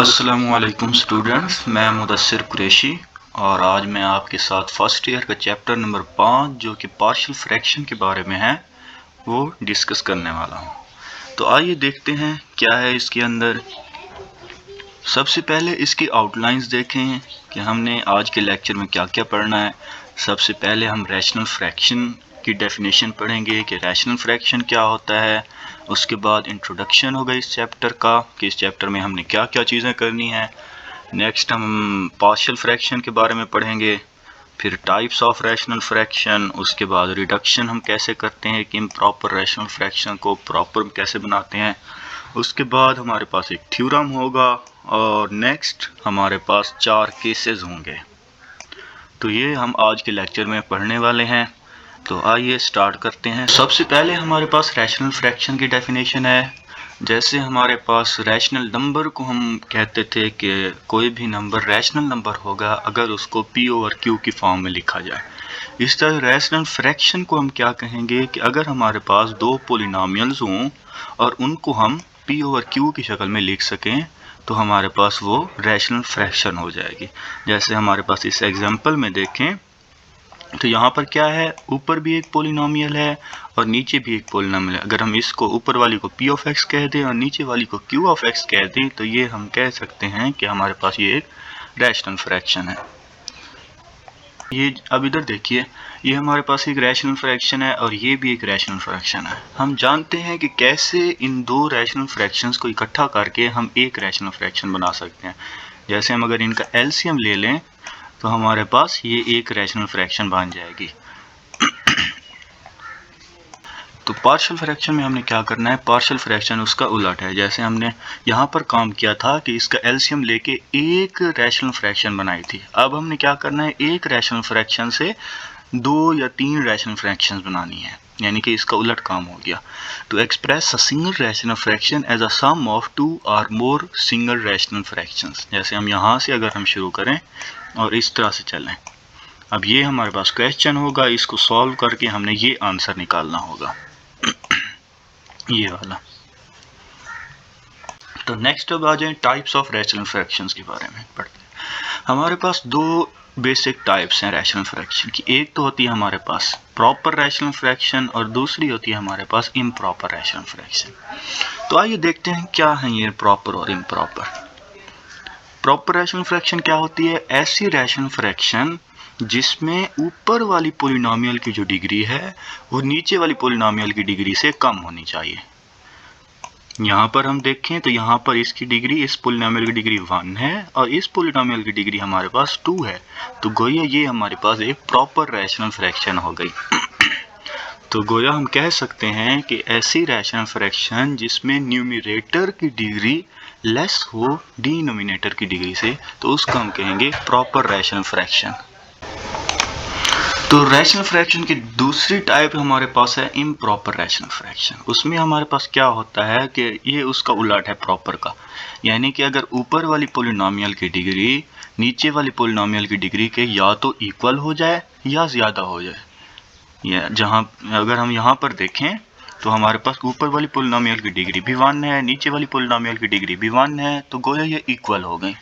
अस्सलामुअलैकुम स्टूडेंट्स, मैं मुदस्सिर कुरैशी और आज मैं आपके साथ फर्स्ट ईयर का चैप्टर नंबर 5 जो कि पार्शियल फ्रैक्शन के बारे में है वो डिस्कस करने वाला हूँ। तो आइए देखते हैं क्या है इसके अंदर। सबसे पहले इसकी आउटलाइंस देखें कि हमने आज के लेक्चर में क्या क्या पढ़ना है। सबसे पहले हम रैशनल फ्रैक्शन की डेफिनेशन पढ़ेंगे कि रैशनल फ्रैक्शन क्या होता है। उसके बाद इंट्रोडक्शन होगा इस चैप्टर का कि इस चैप्टर में हमने क्या क्या चीज़ें करनी है। नेक्स्ट हम पार्शियल फ्रैक्शन के बारे में पढ़ेंगे, फिर टाइप्स ऑफ रैशनल फ्रैक्शन, उसके बाद रिडक्शन हम कैसे करते हैं कि इम्प्रॉपर रैशनल फ्रैक्शन को प्रॉपर कैसे बनाते हैं। उसके बाद हमारे पास एक थ्योरम होगा और नेक्स्ट हमारे पास 4 केसेस होंगे। तो ये हम आज के लेक्चर में पढ़ने वाले हैं। तो आइए स्टार्ट करते हैं। सबसे पहले हमारे पास रैशनल फ्रैक्शन की डेफिनेशन है। जैसे हमारे पास रैशनल नंबर को हम कहते थे कि कोई भी नंबर रैशनल नंबर होगा अगर उसको P ओवर Q की फॉर्म में लिखा जाए। इस तरह रैशनल फ्रैक्शन को हम क्या कहेंगे कि अगर हमारे पास दो पोलिनोमियल्स हों और उनको हम P ओवर Q की शक्ल में लिख सकें तो हमारे पास वो रैशनल फ्रैक्शन हो जाएगी। जैसे हमारे पास इस एग्जांपल में देखें तो यहाँ पर क्या है, ऊपर भी एक पोलिनोमियल है और नीचे भी एक पोलिनोमियल है। अगर हम इसको ऊपर वाली को P ऑफ x कह दें और नीचे वाली को Q ऑफ x कह दें तो ये हम कह सकते हैं कि हमारे पास ये एक रैशनल फ्रैक्शन है। ये अब इधर देखिए, ये हमारे पास एक रैशनल फ्रैक्शन है और ये भी एक रैशनल फ्रैक्शन है। हम जानते हैं कि कैसे इन दो रैशनल फ्रैक्शंस को इकट्ठा करके हम एक रैशनल फ्रैक्शन बना सकते हैं। जैसे हम अगर इनका एलसीएम ले लें तो हमारे पास ये एक रैशनल फ्रैक्शन बन जाएगी। तो पार्शियल फ्रैक्शन में हमने क्या करना है, पार्शियल फ्रैक्शन उसका उलट है। जैसे हमने यहाँ पर काम किया था कि इसका एलसीएम लेके एक रैशनल फ्रैक्शन बनाई थी। अब हमने क्या करना है, एक रैशनल फ्रैक्शन से 2 या 3 रैशनल फ्रैक्शंस बनानी है, यानी कि इसका उलट काम हो गया। तो express a single rational fraction as a sum of 2 और मोर सिंगल रैशनल फ्रैक्शंस। जैसे हम यहाँ से अगर हम शुरू करें और इस तरह से चलें, अब ये हमारे पास क्वेश्चन होगा, इसको सॉल्व करके हमने ये आंसर निकालना होगा ये वाला। तो नेक्स्ट अब आ जाए टाइप्स ऑफ रैशनल फ्रैक्शंस के बारे में पढ़ते हैं। हमारे पास दो बेसिक टाइप्स हैं रैशनल फ्रैक्शन की। एक तो होती है हमारे पास प्रॉपर रैशनल फ्रैक्शन और दूसरी होती है हमारे पास इम्प्रॉपर रैशनल फ्रैक्शन। तो आइए देखते हैं क्या है ये प्रॉपर और इम्प्रॉपर। प्रॉपर रैशनल फ्रैक्शन क्या होती है, ऐसी रैशनल फ्रैक्शन जिसमें ऊपर वाली पोलिनोमियल की जो डिग्री है वो नीचे वाली पोलिनोमियल की डिग्री से कम होनी चाहिए। यहाँ पर हम देखें तो यहाँ पर इसकी डिग्री, इस पोलिनोमियल की डिग्री 1 है और इस पोलिनोमियल की डिग्री हमारे पास 2 है। तो गोया ये हमारे पास एक प्रॉपर रैशनल फ्रैक्शन हो गई। तो गोया हम कह सकते हैं कि ऐसी रैशनल फ्रैक्शन जिसमें न्यूमरेटर की डिग्री लेस हो डिनोमिनेटर की डिग्री से, तो उसको हम कहेंगे प्रॉपर रैशनल फ्रैक्शन। तो रैशनल फ्रैक्शन की दूसरी टाइप हमारे पास है इम्प्रॉपर रैशनल फ्रैक्शन। उसमें हमारे पास क्या होता है कि ये उसका उलट है प्रॉपर का, यानी कि अगर ऊपर वाली पोलिनोमियल की डिग्री नीचे वाली पोलिनोमियल की डिग्री के या तो इक्वल हो जाए या ज़्यादा हो जाए। या जहाँ अगर हम यहाँ पर देखें तो हमारे पास ऊपर वाली पोलिनोमियल की डिग्री भी 1 है, नीचे वाली पोलिनोमियल की डिग्री भी 1 है, तो गोया ये इक्वल हो गए।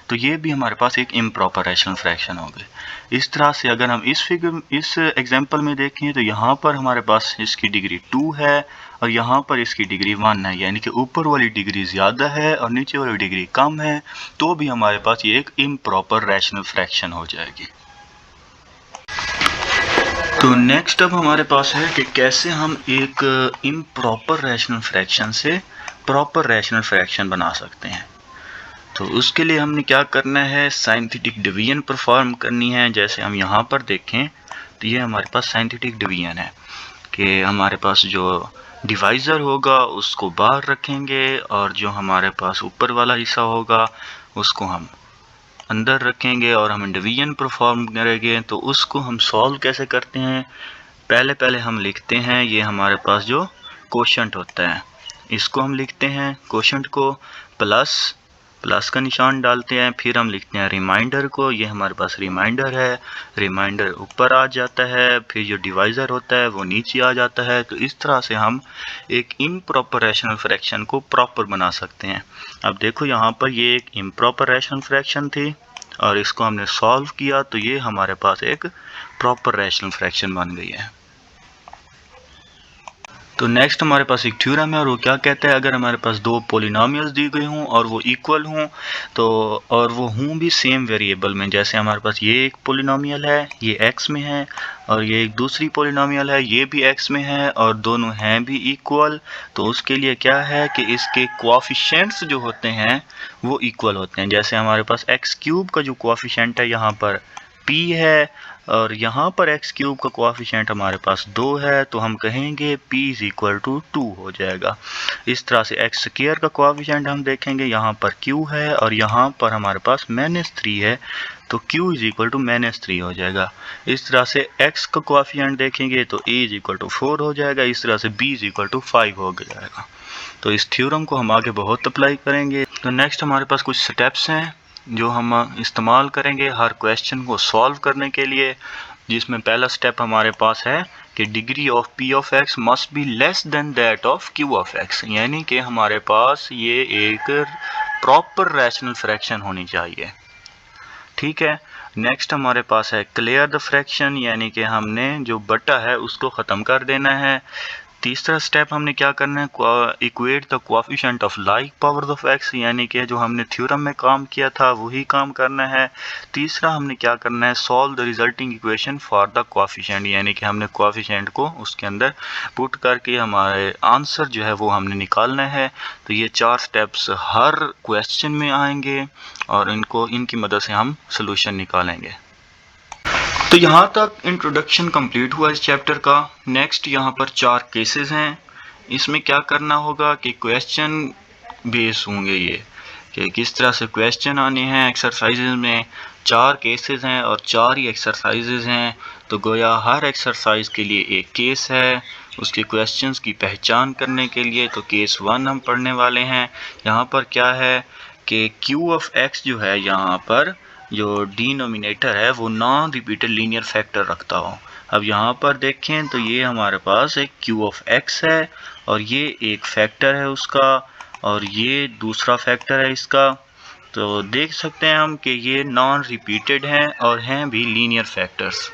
तो ये भी हमारे पास एक इम्प्रॉपर रैशनल फ्रैक्शन हो गए। इस तरह से अगर हम इस एग्जांपल में देखें तो यहाँ पर हमारे पास इसकी डिग्री 2 है और यहाँ पर इसकी डिग्री 1 है, यानी कि ऊपर वाली डिग्री ज़्यादा है और नीचे वाली डिग्री कम है, तो भी हमारे पास ये एक इम्प्रॉपर रैशनल फ्रैक्शन हो जाएगी। तो नेक्स्ट अब हमारे पास है कि कैसे हम एक इम्प्रॉपर रैशनल फ्रैक्शन से प्रॉपर रैशनल फ्रैक्शन बना सकते हैं। तो उसके लिए हमने क्या करना है, साइंटिफिक डिवीजन परफॉर्म करनी है। जैसे हम यहाँ पर देखें तो ये हमारे पास साइंटिफिक डिवीजन है कि हमारे पास जो डिवाइज़र होगा उसको बाहर रखेंगे और जो हमारे पास ऊपर वाला हिस्सा होगा उसको हम अंदर रखेंगे और हम डिवीजन परफॉर्म करेंगे। तो उसको हम सॉल्व कैसे करते हैं, पहले हम लिखते हैं ये हमारे पास जो कोशेंट होता है इसको हम लिखते हैं, कोशेंट को प्लस प्लस का निशान डालते हैं, फिर हम लिखते हैं रिमाइंडर को। ये हमारे पास रिमाइंडर है, रिमाइंडर ऊपर आ जाता है, फिर जो डिवाइज़र होता है वो नीचे आ जाता है। तो इस तरह से हम एक इम्प्रॉपर रैशनल फ्रैक्शन को प्रॉपर बना सकते हैं। अब देखो यहाँ पर ये एक इम्प्रॉपर रैशनल फ्रैक्शन थी और इसको हमने सॉल्व किया तो ये हमारे पास एक प्रॉपर रैशनल फ्रैक्शन बन गई है। तो नेक्स्ट हमारे पास एक थ्योरम है और वो क्या कहता है, अगर हमारे पास दो पॉलिनोमियल्स दी गई हों और वो इक्वल हों तो और वो हों भी सेम वेरिएबल में, जैसे हमारे पास ये एक पॉलिनोमियल है, ये x में है, और ये एक दूसरी पॉलिनोमियल है, ये भी x में है, और दोनों हैं भी इक्वल, तो उसके लिए क्या है कि इसके कोएफिशिएंट्स जो होते हैं वो इक्वल होते हैं। जैसे हमारे पास x³ का जो कोएफिशिएंट है यहाँ पर p है और यहाँ पर x³ का कोएफिशिएंट हमारे पास 2 है, तो हम कहेंगे p = 2 हो जाएगा। इस तरह से x² का कोएफिशिएंट हम देखेंगे, यहाँ पर q है और यहाँ पर हमारे पास -3 है, तो q = -3 हो जाएगा। इस तरह से x का कोएफिशिएंट देखेंगे तो a = 4 हो जाएगा, इस तरह से b = 5 हो जाएगा। तो इस थ्योरम को हम आगे बहुत अप्लाई करेंगे। तो नेक्स्ट हमारे पास कुछ स्टेप्स हैं जो हम इस्तेमाल करेंगे हर क्वेश्चन को सॉल्व करने के लिए, जिसमें पहला स्टेप हमारे पास है कि degree of p of x must be less than that of q of x, यानी कि हमारे पास ये एक प्रॉपर रैशनल फ्रैक्शन होनी चाहिए। ठीक है, नेक्स्ट हमारे पास है क्लियर द फ्रैक्शन, यानी कि हमने जो बटा है उसको ख़त्म कर देना है। तीसरा स्टेप हमने क्या करना है, equate the coefficient of like powers of x, यानी कि जो हमने थ्योरम में काम किया था वही काम करना है। तीसरा हमने क्या करना है, solve the resulting equation for the coefficient, यानी कि हमने कोएफिशिएंट को उसके अंदर पुट करके हमारे आंसर जो है वो हमने निकालना है। तो ये 4 स्टेप्स हर क्वेश्चन में आएंगे और इनकी मदद से हम सोल्यूशन निकालेंगे। तो यहाँ तक इंट्रोडक्शन कंप्लीट हुआ इस चैप्टर का। नेक्स्ट यहाँ पर 4 केसेस हैं, इसमें क्या करना होगा कि क्वेश्चन बेस होंगे ये, कि किस तरह से क्वेश्चन आने हैं एक्सरसाइजेज में। 4 केसेस हैं और 4 ही एक्सरसाइजेज हैं, तो गोया हर एक्सरसाइज के लिए एक केस है उसके क्वेश्चंस की पहचान करने के लिए। तो केस 1 हम पढ़ने वाले हैं। यहाँ पर क्या है कि q ऑफ x जो है, यहाँ पर जो डिनोमिनेटर है वो नॉन रिपीटेड लीनियर फैक्टर रखता हो। अब यहाँ पर देखें तो ये हमारे पास एक q ऑफ x है और ये एक फैक्टर है उसका और ये दूसरा फैक्टर है इसका। तो देख सकते हैं हम कि ये नॉन रिपीटेड हैं और हैं भी लीनियर फैक्टर्स।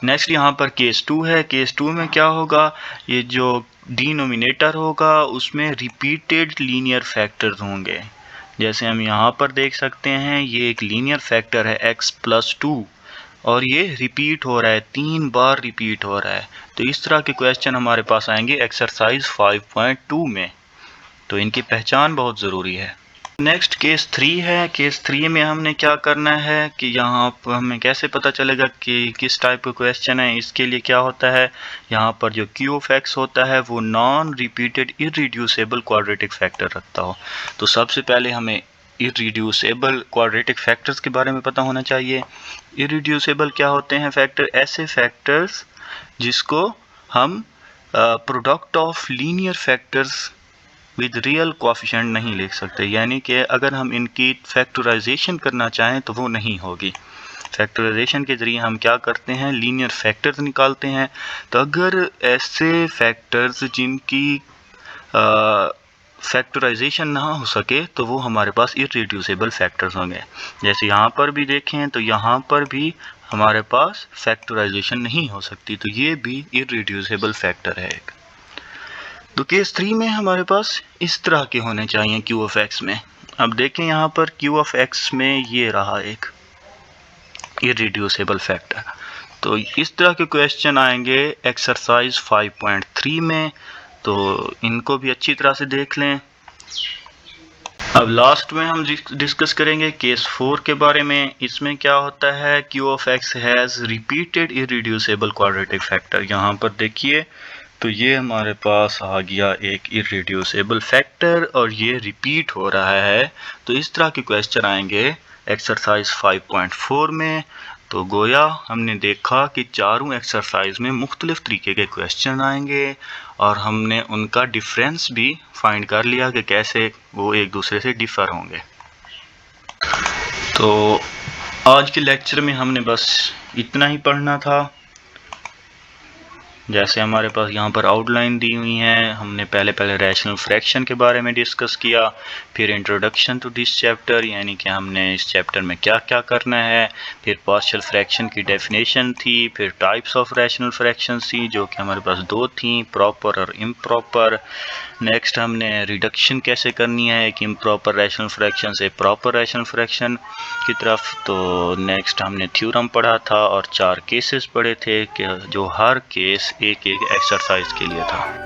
नेक्स्ट यहाँ पर केस 2 है। केस 2 में क्या होगा, ये जो डिनोमिनेटर होगा उसमें रिपीटेड लीनियर फैक्टर्स होंगे। जैसे हम यहाँ पर देख सकते हैं ये एक लीनियर फैक्टर है x+2 और ये रिपीट हो रहा है, 3 बार रिपीट हो रहा है। तो इस तरह के क्वेश्चन हमारे पास आएंगे एक्सरसाइज 5.2 में, तो इनकी पहचान बहुत ज़रूरी है। नेक्स्ट केस 3 है। केस 3 में हमने क्या करना है कि यहाँ पर हमें कैसे पता चलेगा कि किस टाइप का क्वेश्चन है। इसके लिए क्या होता है, यहाँ पर जो q ऑफ x होता है वो non repeated irreducible quadratic factor रखता हो। तो सबसे पहले हमें इररिड्यूसिबल क्वाड्रेटिक फैक्टर्स के बारे में पता होना चाहिए। इररिड्यूसिबल क्या होते हैं फैक्टर, ऐसे फैक्टर्स जिसको हम product of linear factors with real coefficient नहीं लिख सकते, यानी कि अगर हम इनकी फैक्टराइजेशन करना चाहें तो वो नहीं होगी। फैक्टराइजेशन के ज़रिए हम क्या करते हैं, लीनियर फैक्टर्स निकालते हैं। तो अगर ऐसे फैक्टर्स जिनकी फैक्टराइजेशन ना हो सके तो वो हमारे पास इररिड्यूसिबल फैक्टर्स होंगे। जैसे यहाँ पर भी देखें तो यहाँ पर भी हमारे पास फैक्टराइजेशन नहीं हो सकती, तो ये भी इररिड्यूसिबल फैक्टर है एक। तो केस 3 में हमारे पास इस तरह के होने चाहिए q ऑफ x में। अब देखें यहाँ पर q ऑफ x में ये रहा एक इररिड्यूसिबल फैक्टर। तो इस तरह के क्वेश्चन आएंगे एक्सरसाइज 5.3 में, तो इनको भी अच्छी तरह से देख लें। अब लास्ट में हम डिस्कस करेंगे केस 4 के बारे में। इसमें क्या होता है, q of x has repeated irreducible quadratic factor. यहाँ पर देखिए तो ये हमारे पास आ गया एक इररिड्यूसिबल फैक्टर और ये रिपीट हो रहा है। तो इस तरह के क्वेश्चन आएंगे एक्सरसाइज 5.4 में। तो गोया हमने देखा कि चारों एक्सरसाइज में मुख्तलिफ तरीके के क्वेश्चन आएंगे और हमने उनका डिफरेंस भी फाइंड कर लिया कि कैसे वो एक दूसरे से डिफ़र होंगे। तो आज के लेक्चर में हमने बस इतना ही पढ़ना था। जैसे हमारे पास यहाँ पर आउटलाइन दी हुई है, हमने पहले रैशनल फ्रैक्शन के बारे में डिस्कस किया, फिर इंट्रोडक्शन टू दिस चैप्टर यानी कि हमने इस चैप्टर में क्या क्या करना है, फिर पार्शियल फ्रैक्शन की डेफिनेशन थी, फिर टाइप्स ऑफ रैशनल फ्रैक्शन थी जो कि हमारे पास दो थी, प्रॉपर और इम्प्रॉपर। नेक्स्ट हमने रिडक्शन कैसे करनी है एक इम्प्रॉपर रैशनल फ्रैक्शन से प्रॉपर रैशनल फ्रैक्शन की तरफ। तो नेक्स्ट हमने थ्योरम पढ़ा था और 4 केसेस पढ़े थे कि जो हर केस एक एक्सरसाइज के लिए था।